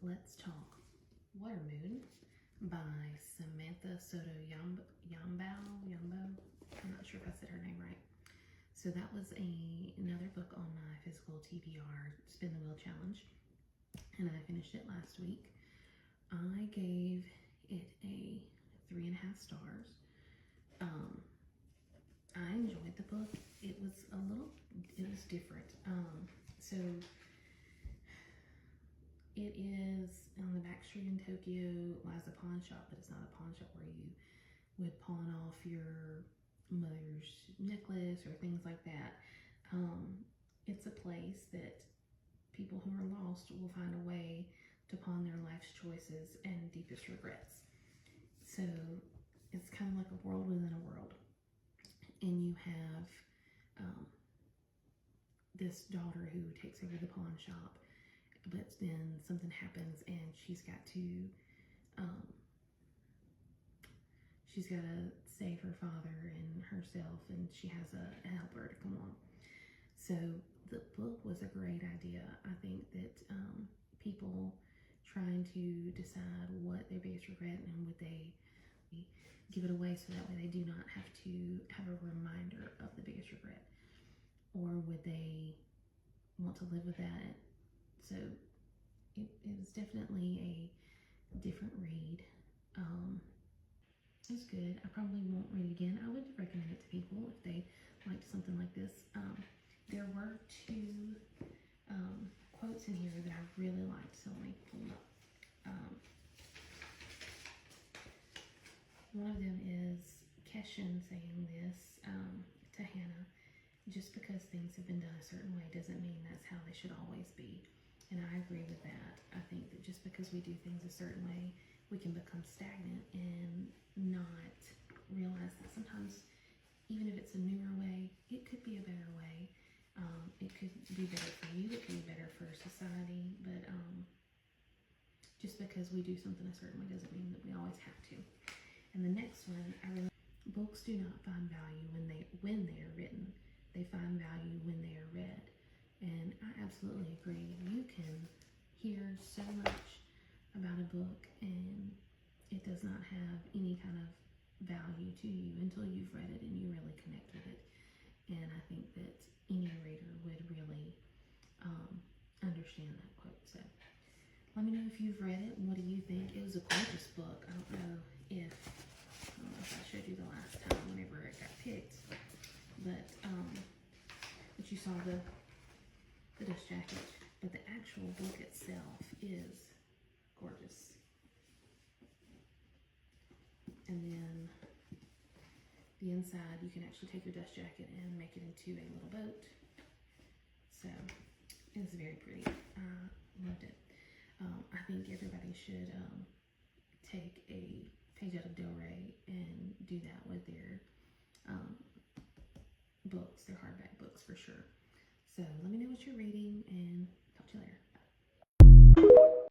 Let's Talk Watermoon by Samantha Soto Yambo. I'm not sure if I said her name right. So that was another book on my physical TBR Spin the Wheel Challenge, and I finished it last week. I gave it a 3.5 stars. I enjoyed the book. It was different. So it is on the back street in Tokyo. Well, it's a pawn shop, but it's not a pawn shop where you would pawn off your mother's necklace or things like that. It's a place that people who are lost will find a way to pawn their life's choices and deepest regrets. So it's kind of like a world within a world. And you have this daughter who takes over the pawn shop, but then something happens and she's got to save her father and herself, and she has a helper to come along. So the book was a great idea. I think that people trying to decide what their biggest regret, and would they give it away so that way they do not have to have a reminder of the biggest regret, or would they want to live with that? So it was definitely a different read. It was good. I probably won't read it again. I would recommend it to people if they liked something like this. There were two quotes in here that I really liked, so let me pull them up. One of them is Keshin saying this to Hannah: just because things have been done a certain way doesn't mean that's how they should always be. And I agree with that. I think that just because we do things a certain way, we can become stagnant and not realize that sometimes, even if it's a newer way, it could be a better way. It could be better for you, it could be better for society, but just because we do something a certain way doesn't mean that we always have to. And the next one, books do not find value when they are written. They find value when they are read. And I absolutely agree. You can hear so much about a book and it does not have any kind of value to you until you've read it and you really connect with it. And I think that any reader would really understand that quote. So let me know if you've read it and what do you think. It was a gorgeous book. I don't know if I showed you the last time whenever it got picked, but you saw the dust jacket, but the actual book itself is gorgeous. And then the inside, you can actually take your dust jacket and make it into a little boat. So it's very pretty. I loved it. I think everybody should take a page out of Del Rey and do that with their books, their hardback books for sure. So let me know what you're reading and talk to you later.